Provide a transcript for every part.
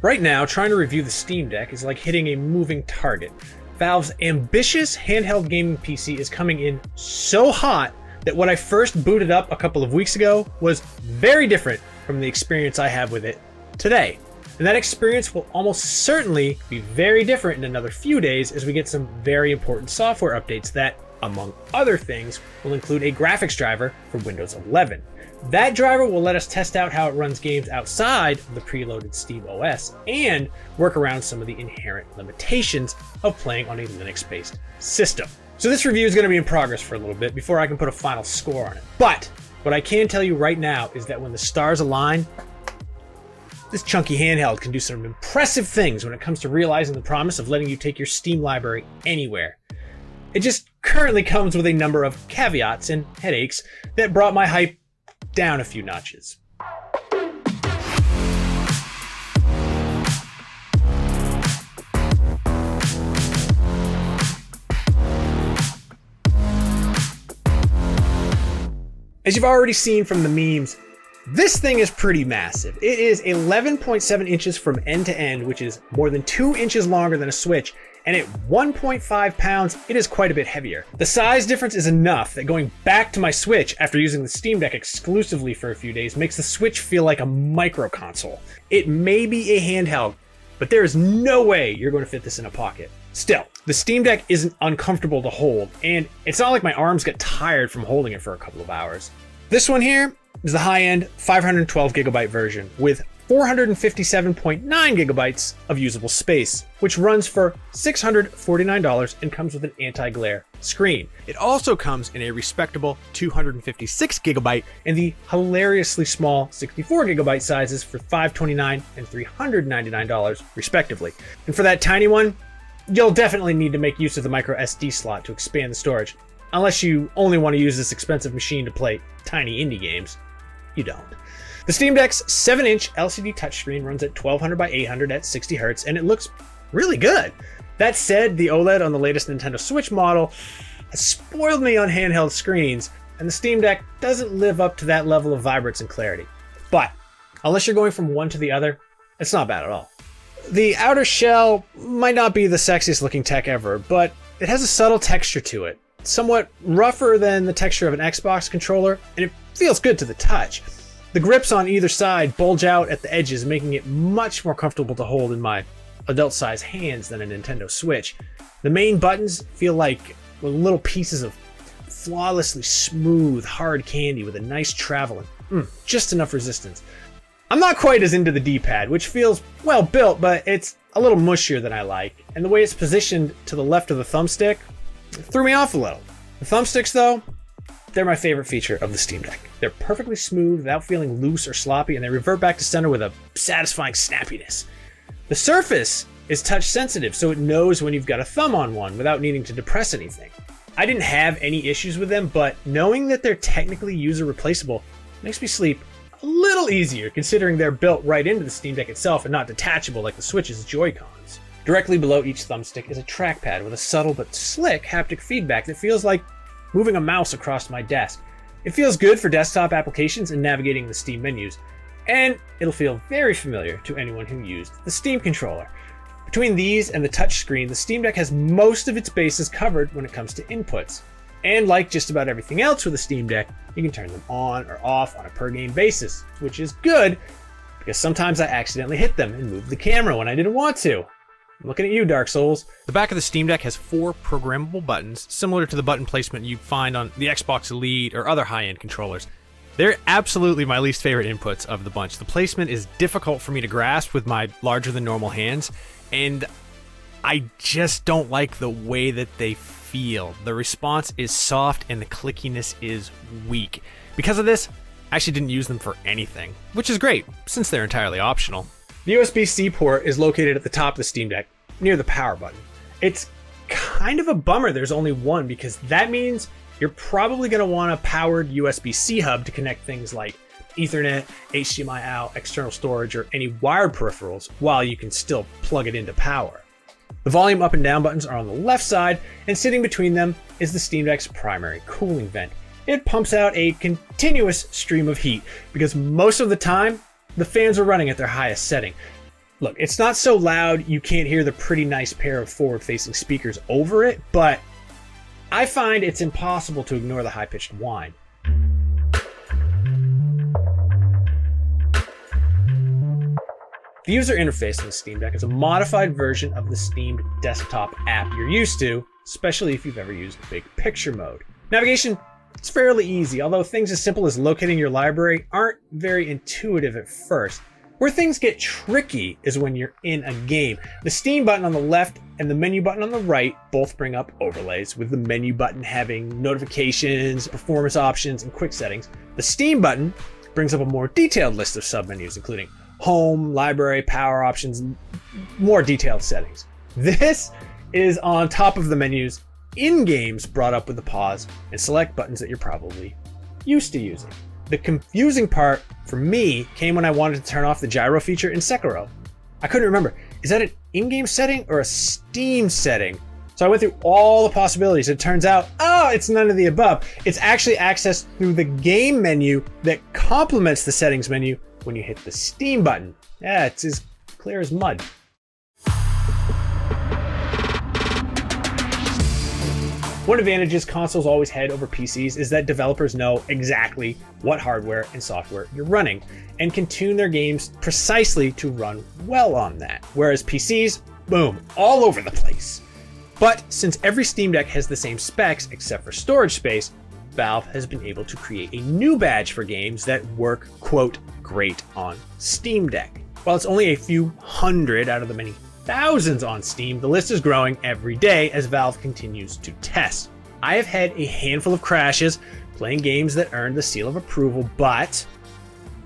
Right now, trying to review the Steam Deck is like hitting a moving target. Valve's ambitious handheld gaming PC is coming in so hot that what I first booted up a couple of weeks ago was very different from the experience I have with it today. And that experience will almost certainly be very different in another few days as we get some very important software updates that, among other things, will include a graphics driver for Windows 11. That driver will let us test out how it runs games outside of the preloaded SteamOS and work around some of the inherent limitations of playing on a Linux-based system. So this review is going to be in progress for a little bit before I can put a final score on it. But what I can tell you right now is that when the stars align, this chunky handheld can do some impressive things when it comes to realizing the promise of letting you take your Steam library anywhere. It just currently comes with a number of caveats and headaches that brought my hype down a few notches. As you've already seen from the memes, this thing is pretty massive. It is 11.7 inches from end to end, which is more than 2 inches longer than a Switch, and at 1.5 pounds, it is quite a bit heavier. The size difference is enough that going back to my Switch after using the Steam Deck exclusively for a few days makes the Switch feel like a micro console. It may be a handheld, but there is no way you're going to fit this in a pocket. Still, the Steam Deck isn't uncomfortable to hold, and it's not like my arms get tired from holding it for a couple of hours. This one here is the high-end 512 gigabyte version with 457.9 gigabytes of usable space, which runs for $649 and comes with an anti-glare screen. It also comes in a respectable 256 gigabyte and the hilariously small 64 gigabyte sizes for $529 and $399 respectively. And for that tiny one, you'll definitely need to make use of the micro SD slot to expand the storage, unless you only want to use this expensive machine to play tiny indie games. You don't. The Steam Deck's 7-inch LCD touchscreen runs at 1200 by 800 at 60 Hz, and it looks really good. That said, the OLED on the latest Nintendo Switch model has spoiled me on handheld screens, and the Steam Deck doesn't live up to that level of vibrance and clarity. But unless you're going from one to the other, it's not bad at all. The outer shell might not be the sexiest looking tech ever, but it has a subtle texture to it, somewhat rougher than the texture of an Xbox controller, and it feels good to the touch. The grips on either side bulge out at the edges, making it much more comfortable to hold in my adult-sized hands than a Nintendo Switch. The main buttons feel like little pieces of flawlessly smooth, hard candy with a nice travel and just enough resistance. I'm not quite as into the D-pad, which feels well built, but it's a little mushier than I like, and the way it's positioned to the left of the thumbstick threw me off a little. The thumbsticks, though, they're my favorite feature of the Steam Deck. They're perfectly smooth without feeling loose or sloppy, and they revert back to center with a satisfying snappiness. The surface is touch sensitive, so it knows when you've got a thumb on one without needing to depress anything. I didn't have any issues with them, but knowing that they're technically user replaceable makes me sleep a little easier, considering they're built right into the Steam Deck itself and not detachable like the Switch's Joy-Cons. Directly below each thumbstick is a trackpad with a subtle but slick haptic feedback that feels like moving a mouse across my desk. It feels good for desktop applications and navigating the Steam menus, and it'll feel very familiar to anyone who used the Steam controller. Between these and the touchscreen, the Steam Deck has most of its bases covered when it comes to inputs. And like just about everything else with the Steam Deck, you can turn them on or off on a per game basis, which is good because sometimes I accidentally hit them and move the camera when I didn't want to. I'm looking at you, Dark Souls. The back of the Steam Deck has 4 programmable buttons, similar to the button placement you'd find on the Xbox Elite or other high-end controllers. They're absolutely my least favorite inputs of the bunch. The placement is difficult for me to grasp with my larger-than-normal hands, and I just don't like the way that they feel. The response is soft and the clickiness is weak. Because of this, I actually didn't use them for anything, which is great, since they're entirely optional. The USB-C port is located at the top of the Steam Deck, near the power button. It's kind of a bummer there's only one, because that means you're probably going to want a powered USB-C hub to connect things like Ethernet, HDMI out, external storage, or any wired peripherals, while you can still plug it into power. The volume up and down buttons are on the left side, and sitting between them is the Steam Deck's primary cooling vent. It pumps out a continuous stream of heat, because most of the time, the fans are running at their highest setting. Look, it's not so loud you can't hear the pretty nice pair of forward-facing speakers over it, but I find it's impossible to ignore the high-pitched whine. The user interface on the Steam Deck is a modified version of the Steam desktop app you're used to, especially if you've ever used big picture mode. Navigation, it's fairly easy, although things as simple as locating your library aren't very intuitive at first. Where things get tricky is when you're in a game. The Steam button on the left and the menu button on the right both bring up overlays, with the menu button having notifications, performance options, and quick settings. The Steam button brings up a more detailed list of submenus, including home, library, power options, and more detailed settings. This is on top of the menus in games brought up with the pause and select buttons that you're probably used to using. The confusing part for me came when I wanted to turn off the gyro feature in Sekiro. I couldn't remember, is that an in-game setting or a Steam setting? So I went through all the possibilities. It turns out, oh, it's none of the above. It's actually accessed through the game menu that complements the settings menu when you hit the Steam button. Yeah, it's as clear as mud. One advantage consoles always had over PCs is that developers know exactly what hardware and software you're running and can tune their games precisely to run well on that. Whereas PCs, boom, all over the place. But since every Steam Deck has the same specs except for storage space, Valve has been able to create a new badge for games that work, quote, great on Steam Deck. While it's only a few hundred out of the many thousands on Steam, the list is growing every day as Valve continues to test. I have had a handful of crashes playing games that earned the seal of approval, but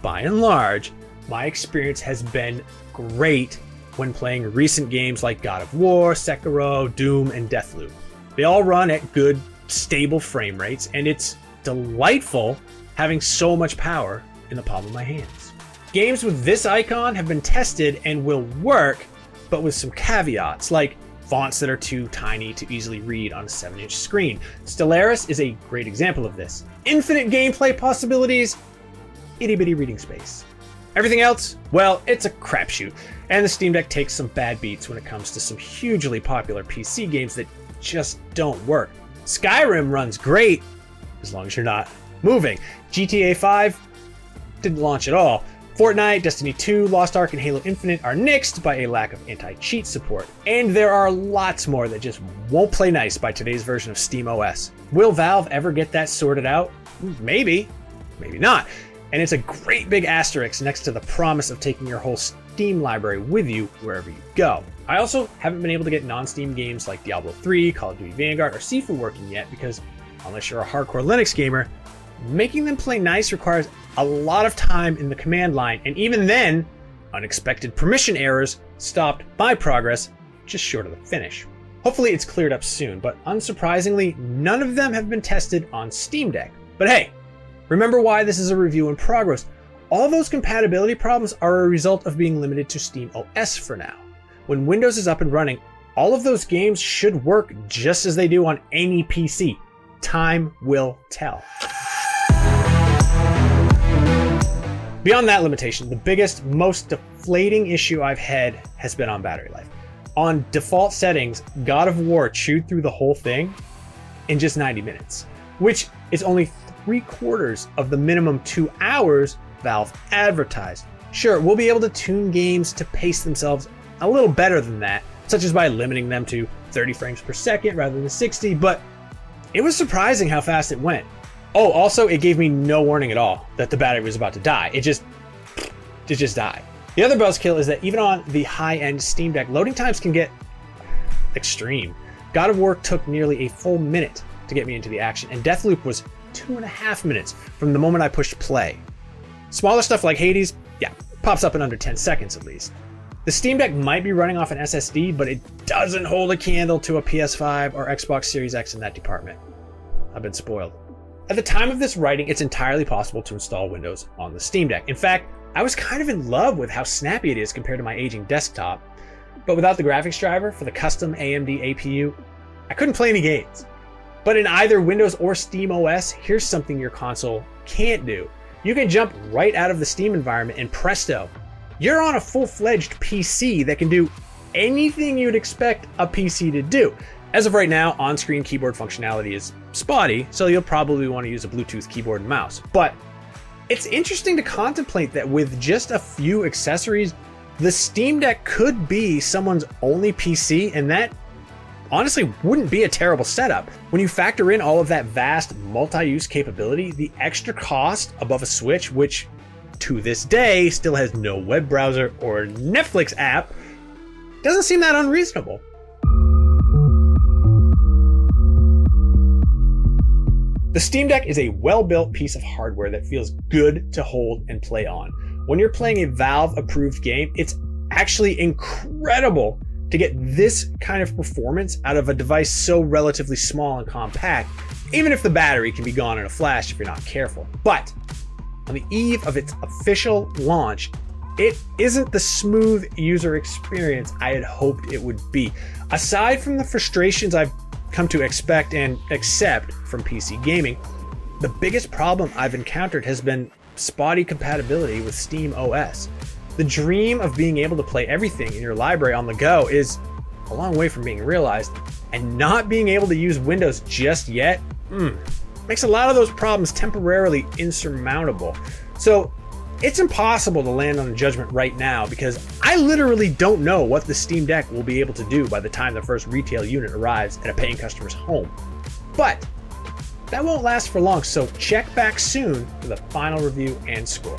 by and large, my experience has been great when playing recent games like God of War, Sekiro, Doom, and Deathloop. They all run at good, stable frame rates, and it's delightful having so much power in the palm of my hands. Games with this icon have been tested and will work, but with some caveats, like fonts that are too tiny to easily read on a 7-inch screen. Stellaris is a great example of this. Infinite gameplay possibilities, itty-bitty reading space. Everything else, well, it's a crapshoot, and the Steam Deck takes some bad beats when it comes to some hugely popular PC games that just don't work. Skyrim runs great, as long as you're not moving. GTA 5 didn't launch at all. Fortnite, Destiny 2, Lost Ark, and Halo Infinite are nixed by a lack of anti-cheat support. And there are lots more that just won't play nice by today's version of SteamOS. Will Valve ever get that sorted out? Maybe, maybe not. And it's a great big asterisk next to the promise of taking your whole Steam library with you wherever you go. I also haven't been able to get non-Steam games like Diablo 3, Call of Duty Vanguard, or Sifu working yet because, unless you're a hardcore Linux gamer, making them play nice requires a lot of time in the command line, and even then, unexpected permission errors stopped my progress just short of the finish. Hopefully it's cleared up soon, but unsurprisingly, none of them have been tested on Steam Deck. But hey, remember why this is a review in progress. All those compatibility problems are a result of being limited to SteamOS for now. When Windows is up and running, all of those games should work just as they do on any PC. Time will tell. Beyond that limitation, the biggest, most deflating issue I've had has been on battery life. On default settings, God of War chewed through the whole thing in just 90 minutes, which is only 3/4 of the minimum 2 hours Valve advertised. Sure, we'll be able to tune games to pace themselves a little better than that, such as by limiting them to 30 frames per second rather than 60, but it was surprising how fast it went. Oh, also, it gave me no warning at all that the battery was about to die. It just died. The other buzzkill is that even on the high-end Steam Deck, loading times can get extreme. God of War took nearly a full minute to get me into the action, and Deathloop was 2.5 minutes from the moment I pushed play. Smaller stuff like Hades, yeah, pops up in under 10 seconds at least. The Steam Deck might be running off an SSD, but it doesn't hold a candle to a PS5 or Xbox Series X in that department. I've been spoiled. At the time of this writing, it's entirely possible to install Windows on the Steam Deck. In fact, I was kind of in love with how snappy it is compared to my aging desktop, but without the graphics driver for the custom AMD APU, I couldn't play any games. But in either Windows or SteamOS, here's something your console can't do. You can jump right out of the Steam environment and presto, you're on a full-fledged PC that can do anything you'd expect a PC to do. As of right now, on-screen keyboard functionality is spotty, so you'll probably want to use a Bluetooth keyboard and mouse. But it's interesting to contemplate that with just a few accessories, the Steam Deck could be someone's only PC, and that honestly wouldn't be a terrible setup. When you factor in all of that vast multi-use capability, the extra cost above a Switch, which to this day still has no web browser or Netflix app, doesn't seem that unreasonable. The Steam Deck is a well-built piece of hardware that feels good to hold and play on. When you're playing a Valve-approved game, it's actually incredible to get this kind of performance out of a device so relatively small and compact, even if the battery can be gone in a flash if you're not careful. But on the eve of its official launch, it isn't the smooth user experience I had hoped it would be. Aside from the frustrations I've come to expect and accept from PC gaming, the biggest problem I've encountered has been spotty compatibility with SteamOS. The dream of being able to play everything in your library on the go is a long way from being realized, and not being able to use Windows just yet makes a lot of those problems temporarily insurmountable. So it's impossible to land on a judgment right now because I literally don't know what the Steam Deck will be able to do by the time the first retail unit arrives at a paying customer's home. But that won't last for long, so check back soon for the final review and score.